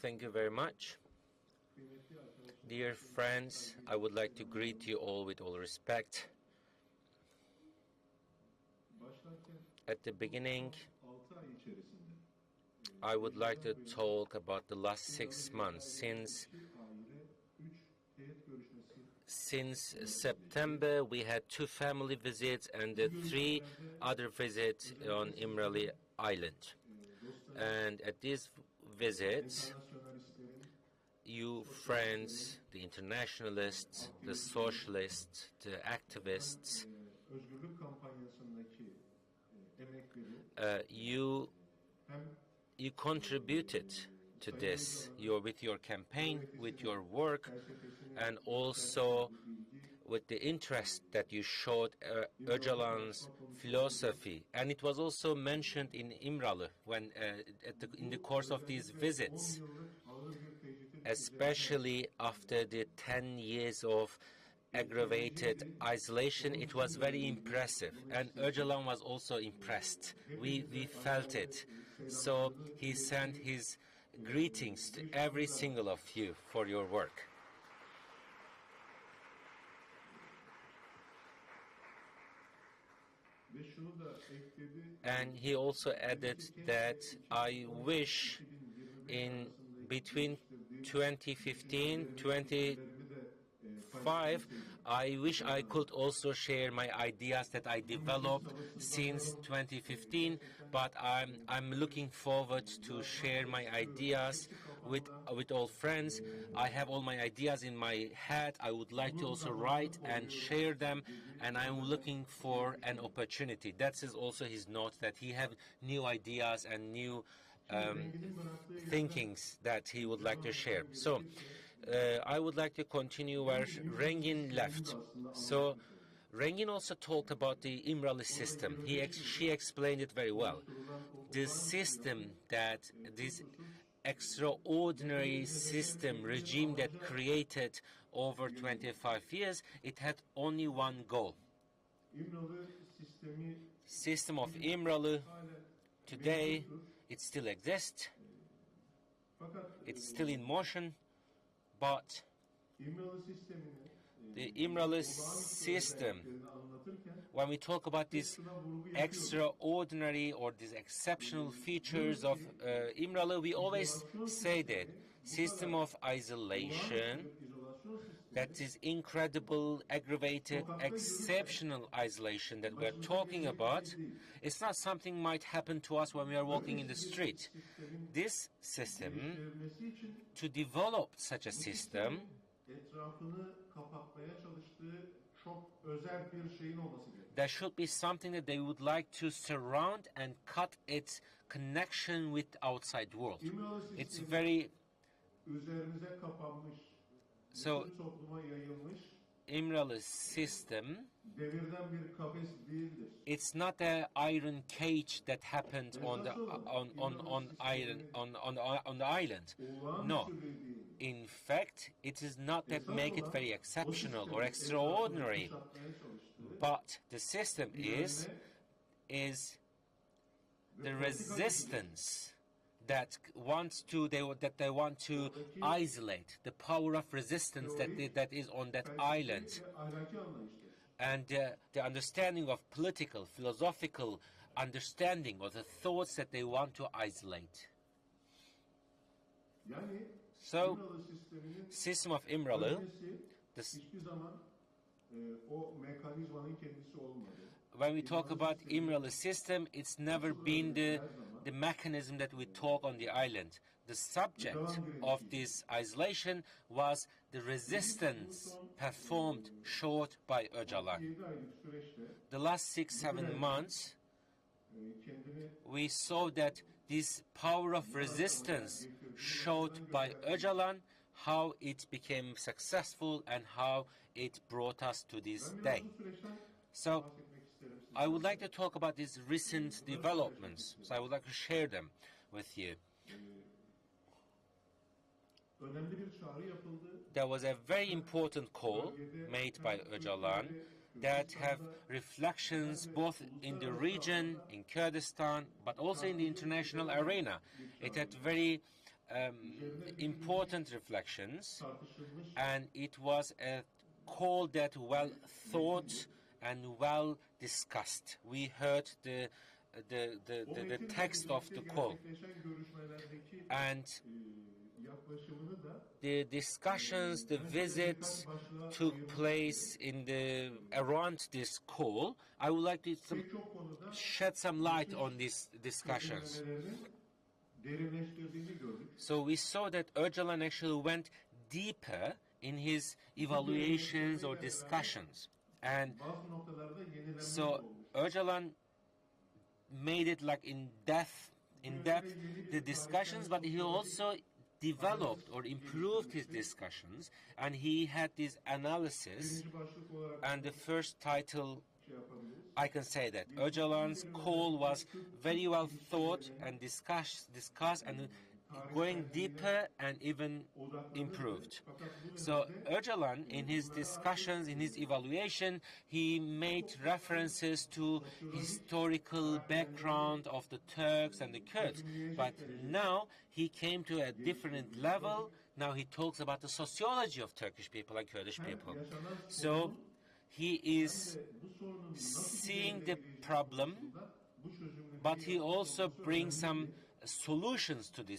Thank you very much. Dear friends, I would like to greet you all with all respect. At the beginning, I would like to talk about the last 6 months. Since September, we had 2 family visits and 3 other visits on Imrali Island. And at these visits, you friends, the internationalists, the socialists, the activists, you contributed to this, with your campaign, with your work, and also with the interest that you showed Öcalan's philosophy. And it was also mentioned in Imrali when, in the course of these visits, especially after the 10 years of aggravated isolation. It was very impressive, and Öcalan was also impressed. We felt it. So he sent his greetings to every single of you for your work. And he also added that I wish in between 2015 2025 I wish I could also share my ideas that I developed since 2015, but I'm looking forward to share my ideas with all friends. I have all my ideas in my head. I would like to also write and share them, and I'm looking for an opportunity. That is also his note, that he have new ideas and new thinkings that he would like to share. So I would like to continue where Rengin left. So Rengin also talked about the Imrali system. She explained it very well. The system that this extraordinary system regime that created over 25 years, it had only one goal. System of Imrali today, it still exists. It's still in motion, but the Imrali system, when we talk about these extraordinary or these exceptional features of Imrali, we always say that system of isolation, that is incredible, aggravated, exceptional isolation that we're talking about, it's not something might happen to us when we are walking in the street. This system, to develop such a system, there should be something that they would like to surround and cut its connection with the outside world. It's very... So, Imrali's system, it's not an iron cage that happened on the island. No. In fact, it is not that make it very exceptional or extraordinary, but the system is the resistance that they want to isolate, the power of resistance that is on that island, and the understanding of political, philosophical understanding of the thoughts that they want to isolate. So, system of Imrali, when we talk about Imrali system, it's never been the mechanism that we talk on the island. The subject of this isolation was the resistance performed, showed by Öcalan. The last 6-7 months, we saw that this power of resistance showed by Öcalan, how it became successful and how it brought us to this day. So, I would like to talk about these recent developments. So I would like to share them with you. There was a very important call made by Öcalan that have reflections both in the region, in Kurdistan, but also in the international arena. It had very important reflections, and it was a call that well thought and well discussed. We heard the text of the call, and the discussions, the visits took place around this call. I would like to shed some light on these discussions. So we saw that Öcalan actually went deeper in his evaluations or discussions. And so Öcalan made it like in depth the discussions, but he also developed or improved his discussions, and he had this analysis. And the first title, I can say that Öcalan's call was very well thought and discussed and going deeper and even improved. So Öcalan, in his discussions, in his evaluation, he made references to historical background of the Turks and the Kurds. But now he came to a different level. Now he talks about the sociology of Turkish people and Kurdish people. So he is seeing the problem, but he also brings some solutions to the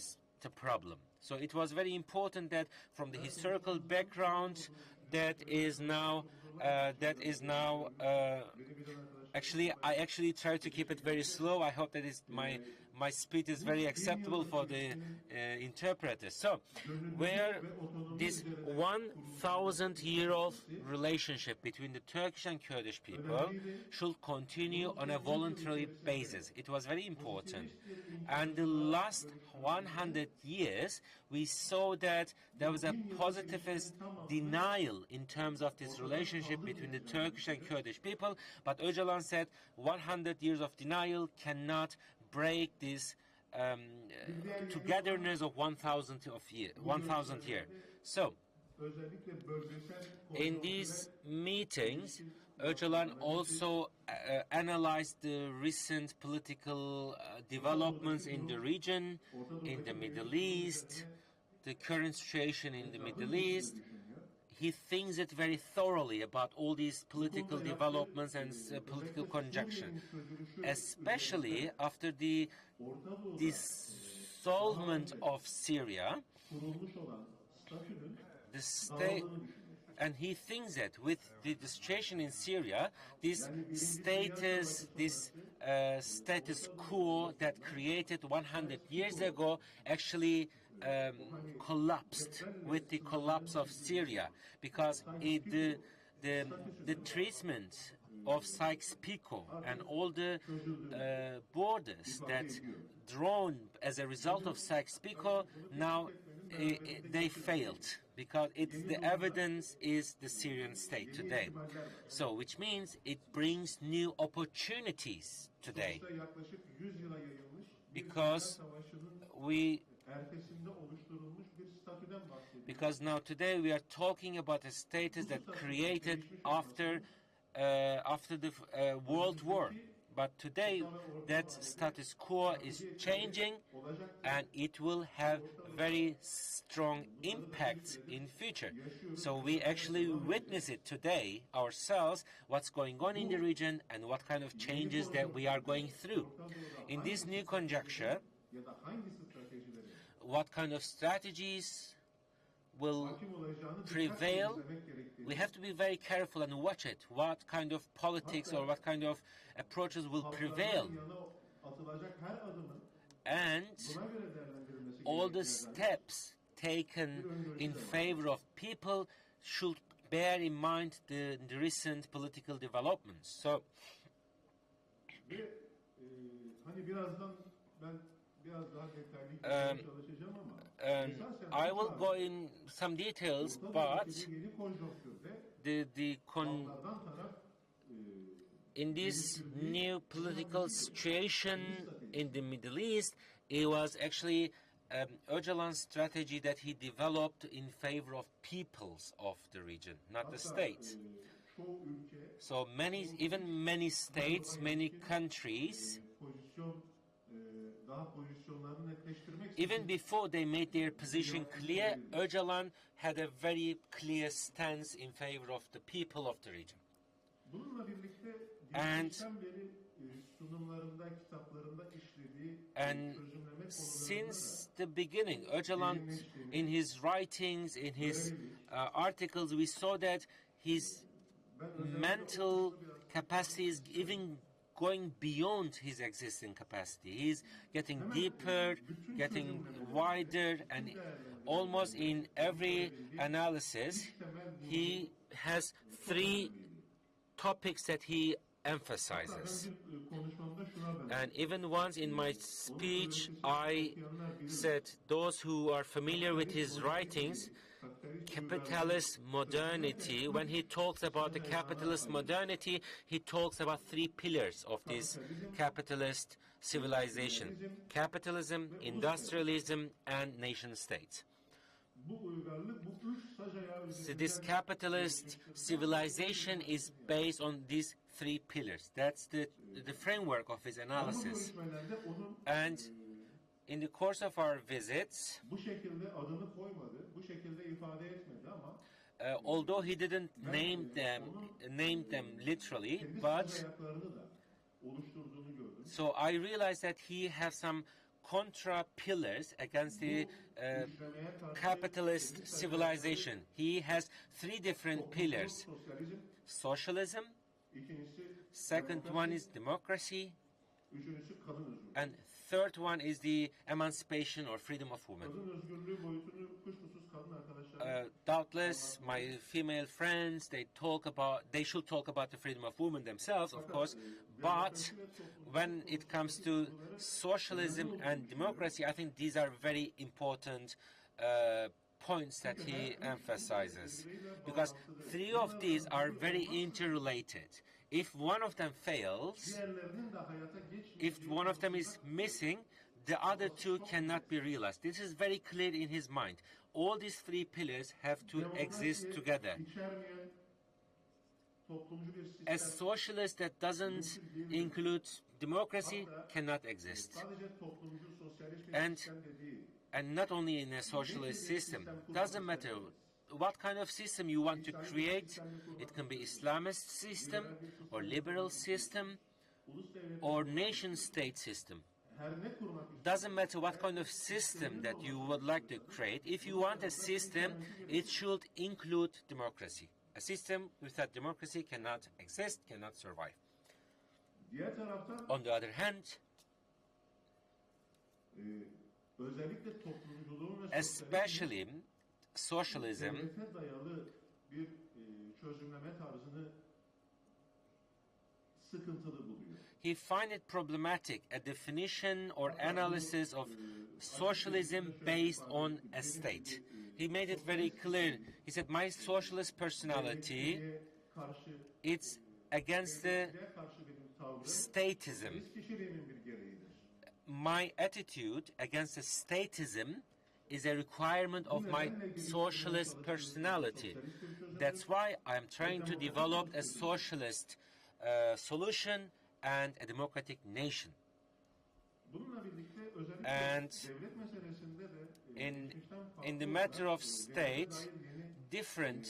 problem. So it was very important that from the historical background actually I actually try to keep it very slow. I hope that my speed is very acceptable for the interpreters. So, where this 1,000-year-old relationship between the Turkish and Kurdish people should continue on a voluntary basis. It was very important. And the last 100 years, we saw that there was a positivist denial in terms of this relationship between the Turkish and Kurdish people. But Öcalan said 100 years of denial cannot break this togetherness of 1,000 years. So, in these meetings, Öcalan also analyzed the recent political developments in the region, in the Middle East, the current situation in the Middle East. He thinks it very thoroughly about all these political developments and political conjuncture, especially after the dissolvement of Syria. The state, and he thinks that with the situation in Syria, this status quo that created 100 years ago actually collapsed with the collapse of Syria, because the treatment of Sykes-Picot and all the borders that drawn as a result of Sykes-Picot, now they failed, because the evidence is the Syrian state today. So, which means it brings new opportunities today, because now today we are talking about a status that created after the World War. But today that status quo is changing, and it will have very strong impacts in future. So we actually witness it today ourselves, what's going on in the region and what kind of changes that we are going through. In this new conjuncture, what kind of strategies will prevail? We have to be very careful and watch it. What kind of politics or what kind of approaches will prevail? And all the steps taken in favor of people should bear in mind the recent political developments. So, I will go in some details, but in this new political situation in the Middle East, it was actually Öcalan's strategy that he developed in favor of peoples of the region, not the state. So even many states, many countries, even before they made their position clear, Öcalan had a very clear stance in favor of the people of the region. And since the beginning, Öcalan, in his writings, in his articles, we saw that his mental capacity is even going beyond his existing capacity. He's getting deeper, getting wider, and almost in every analysis, he has three topics that he emphasizes. And even once in my speech, I said those who are familiar with his writings, capitalist modernity, when he talks about the capitalist modernity, he talks about three pillars of this capitalist civilization: capitalism, industrialism, and nation state. So this capitalist civilization is based on these three pillars. That's the framework of his analysis. And in the course of our visits, although he didn't name them literally, but so I realized that he has some contra pillars against the capitalist civilization. He has three different pillars: socialism, second one is democracy, and third one is the emancipation or freedom of women. Doubtless, my female friends, they should talk about the freedom of women themselves, of course, but when it comes to socialism and democracy, I think these are very important points that he emphasizes, because three of these are very interrelated. If one of them fails, if one of them is missing, the other two cannot be realized. This is very clear in his mind. All these three pillars have to exist together. A socialist that doesn't include democracy cannot exist. And not only in a socialist system, doesn't matter what kind of system you want to create. It can be Islamist system or liberal system or nation state system. Doesn't matter what kind of system that you would like to create. If you want a system, it should include democracy. A system without democracy cannot exist, cannot survive. On the other hand, especially socialism he finds it problematic, a definition or analysis of socialism based on a state. He made it very clear. He said, my socialist personality, it's against the statism. My attitude against the statism is a requirement of my socialist personality. That's why I'm trying to develop a socialist solution and a democratic nation. And in the matter of state, different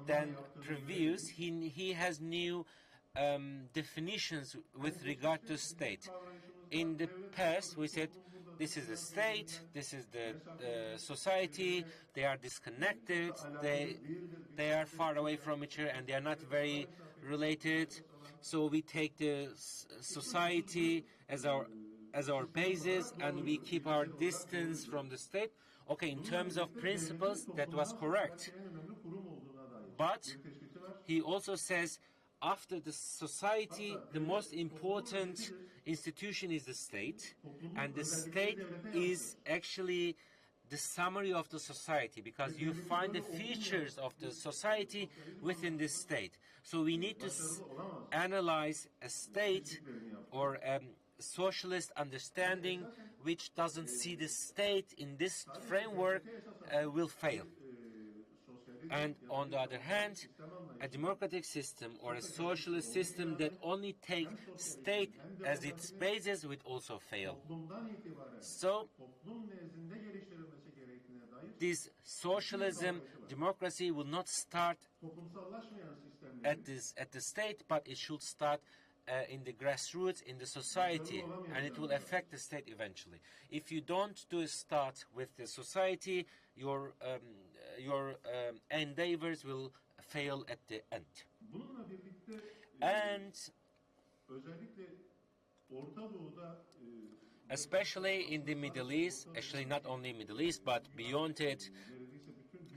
than previous, he has new definitions with regard to state. In the past, we said, this is the state, this is the society, they are disconnected, they are far away from each other, and they are not very related. So we take the society as our basis, and we keep our distance from the state. Okay, in terms of principles, that was correct. But he also says, after the society, the most important institution is the state, and the state is actually the summary of the society, because you find the features of the society within this state. So we need to analyze a state or a socialist understanding which doesn't see the state in this framework will fail. And on the other hand, a democratic system or a socialist system that only takes state as its basis would also fail. So, this socialism, democracy will not start at the state, but it should start in the grassroots, in the society, and it will affect the state eventually. If you don't do a start with the society, your endeavors will fail at the end. And especially in the Middle East, actually not only Middle East, but beyond it,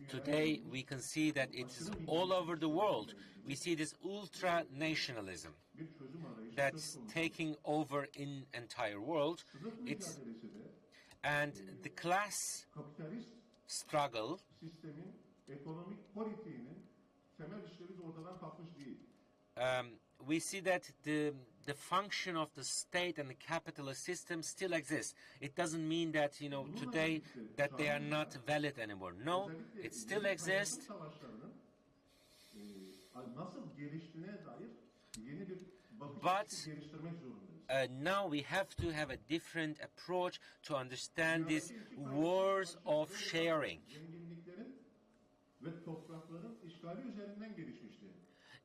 today we can see that it is all over the world. We see this ultra-nationalism that's taking over in entire world. And the class struggle we see that the function of the state and the capitalist system still exists. It doesn't mean that, today that they are not valid anymore. No, it still exists. But now we have to have a different approach to understand these wars of sharing.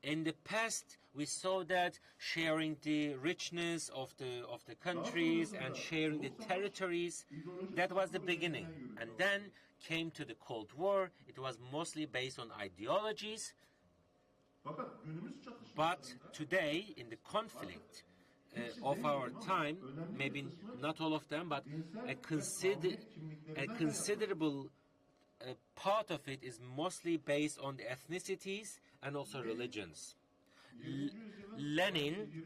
In the past, we saw that sharing the richness of the countries and sharing the territories, that was the beginning. And then came to the Cold War. It was mostly based on ideologies. But today, in the conflict of our time, maybe not all of them, but a considerable part of it is mostly based on the ethnicities and also religions. Lenin,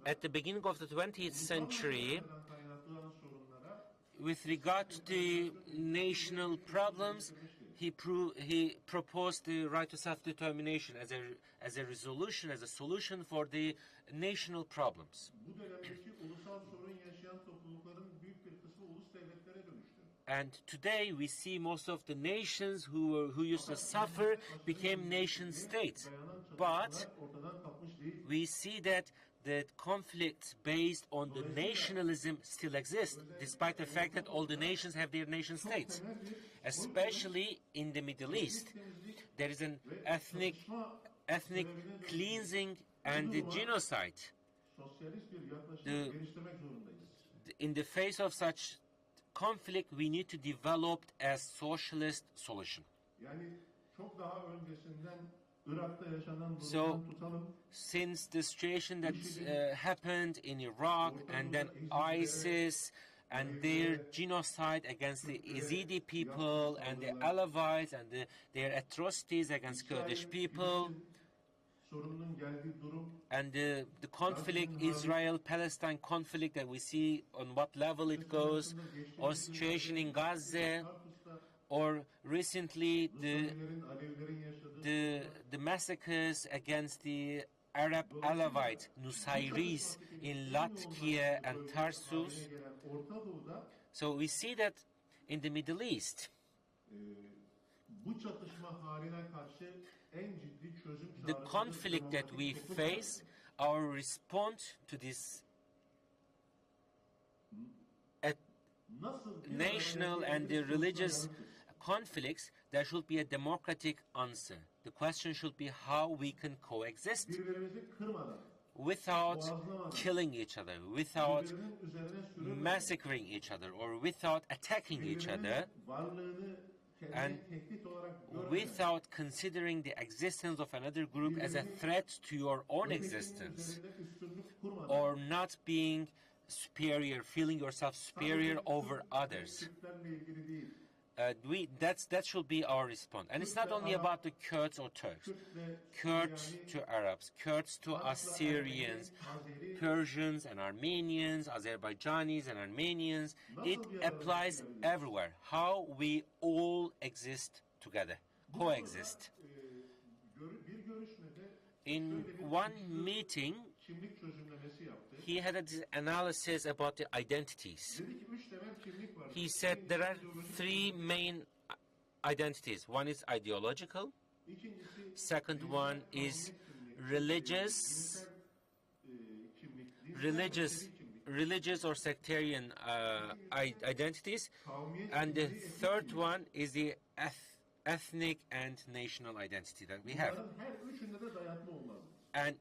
at the beginning of the 20th century, with regard to the national problems, he proposed the right to self-determination as a resolution, as a solution for the national problems. And today we see most of the nations who used to suffer became nation states. But we see that the conflicts based on the nationalism still exist, despite the fact that all the nations have their nation states. Especially in the Middle East, there is an ethnic cleansing and the genocide. In the face of such conflict, we need to develop a socialist solution. So, since the situation that happened in Iraq, and then ISIS and their genocide against the Yazidi people and the Alawites and their atrocities against Kurdish people, and the conflict, Israel-Palestine conflict that we see on what level it goes, or situation in Gaza, or recently the massacres against the Arab Alawite Nusayris in Latvia and Tarsus. So we see that in the Middle East, the conflict that we face, our response to this national and the religious conflicts, there should be a democratic answer. The question should be how we can coexist without killing each other, without massacring each other, or without attacking each other, and without considering the existence of another group as a threat to your own existence, or not being superior, feeling yourself superior over others. That should be our response. And it's not only about the Kurds or Turks. Kurds to Arabs, Kurds to Assyrians, Persians and Armenians, Azerbaijanis and Armenians. It applies everywhere. How we all exist together, coexist. In one meeting, he had an analysis about the identities. He said there are three main identities. One is ideological, second one is religious or sectarian identities, and the third one is the ethnic and national identity that we have. And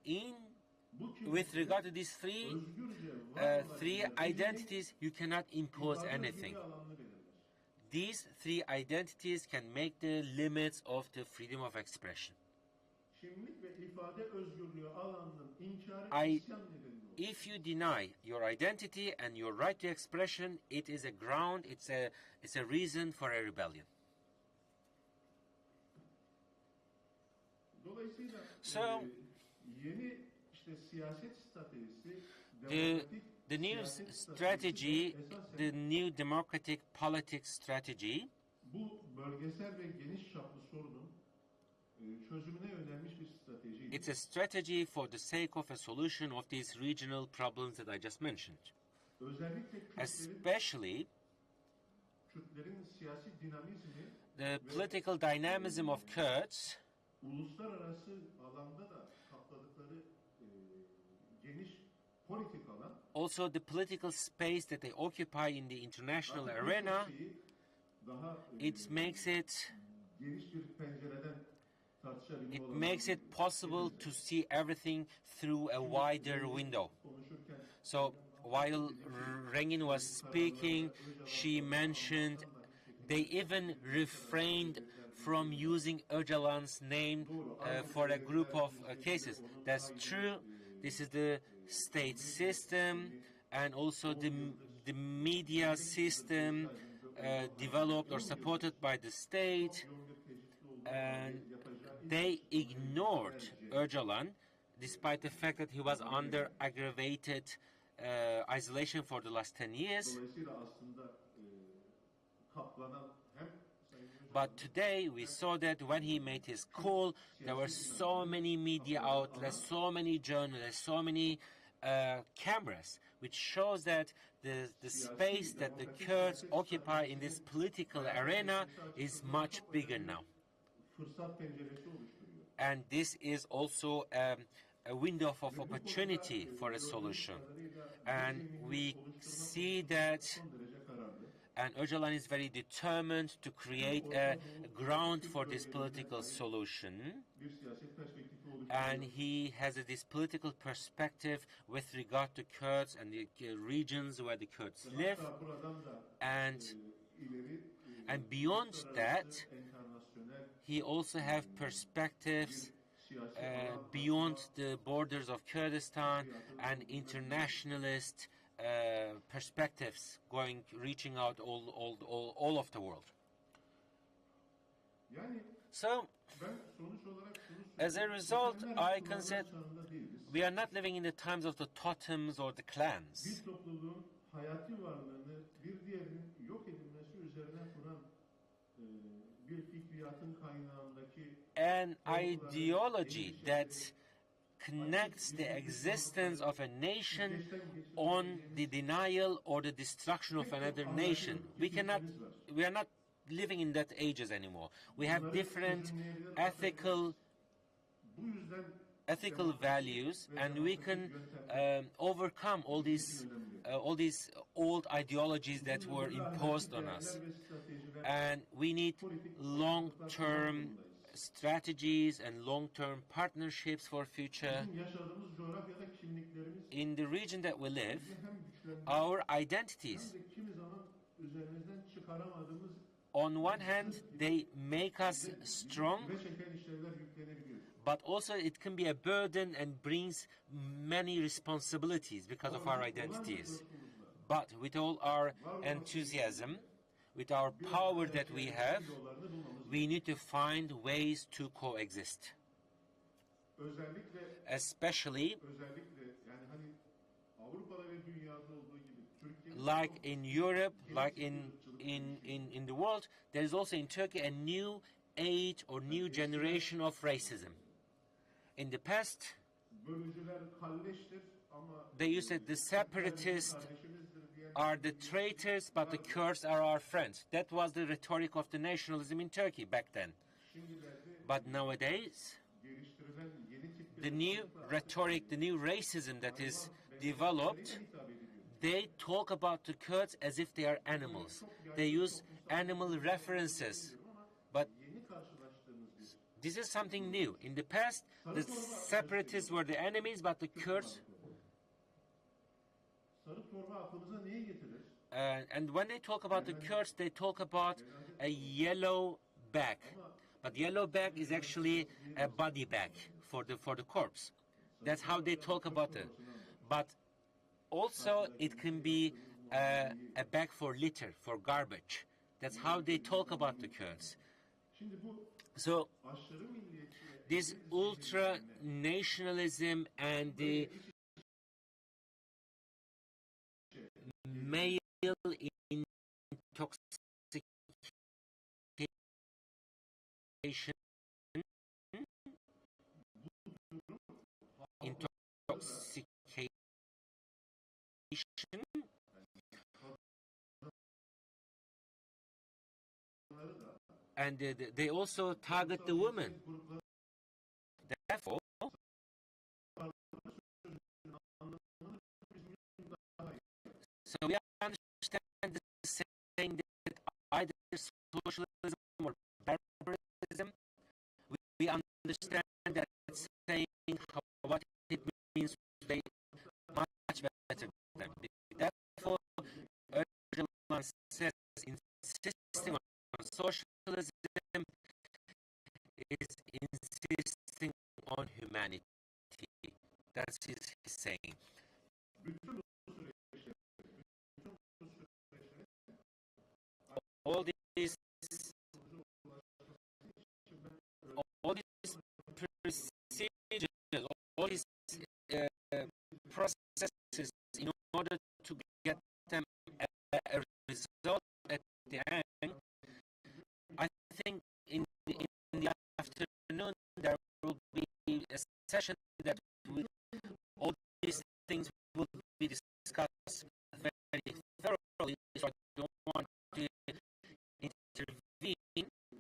with regard to these three identities, you cannot impose anything. These three identities can make the limits of the freedom of expression. If you deny your identity and your right to expression, it is a ground, it's a reason for a rebellion. So, the new strategy, the new democratic politics strategy, it's a strategy for the sake of a solution of these regional problems that I just mentioned. Especially the political dynamism of Kurds, also the political space that they occupy in the international arena, it makes it possible to see everything through a wider window. So while Rengin was speaking, she mentioned they even refrained from using Öcalan's name for a group of cases. That's true. This is the state system and also the media system developed or supported by the state, and they ignored Öcalan despite the fact that he was under aggravated isolation for the last 10 years. But today we saw that when he made his call, there were so many media outlets, so many journalists, so many cameras, which shows that the space that the Kurds occupy in this political arena is much bigger now. And this is also a window of opportunity for a solution. And we see that, and Öcalan is very determined to create a ground for this political solution. And he has this political perspective with regard to Kurds and the regions where the Kurds live. And beyond that, he also has perspectives beyond the borders of Kurdistan and internationalist perspectives reaching out all of the world. So, as a result, I can say we are not living in the times of the totems or the clans. An ideology that connects the existence of a nation on the denial or the destruction of another nation. We are not living in that ages anymore. We have different ethical values, and we can overcome all these old ideologies that were imposed on us. And we need long-term strategies and long-term partnerships for future. In the region that we live, our identities, on one hand, they make us strong, but also it can be a burden and brings many responsibilities because of our identities. But with all our enthusiasm, with our power that we have, we need to find ways to coexist. Especially, like in Europe, like in the world, there is also in Turkey a new age or new generation of racism. In the past, they used the separatist are the traitors, but the Kurds are our friends. That was the rhetoric of the nationalism in Turkey back then. But nowadays, the new rhetoric, the new racism that is developed, they talk about the Kurds as if they are animals. They use animal references. But this is something new. In the past, the separatists were the enemies, but the Kurds... and when they talk about the Kurds, they talk about a yellow bag. But yellow bag is actually a body bag for the corpse. That's how they talk about it. But also, it can be a bag for litter, for garbage. That's how they talk about the Kurds. So, this ultra-nationalism and the male intoxication, and they also target the women. Therefore, so we understand the saying that either socialism or barbarism. We understand that saying what it means today much better than. Therefore, Öcalan says insisting on socialism is insisting on humanity. That's his saying. All these procedures, all these processes, in order to get them a result at the end, I think in the afternoon there will be a session that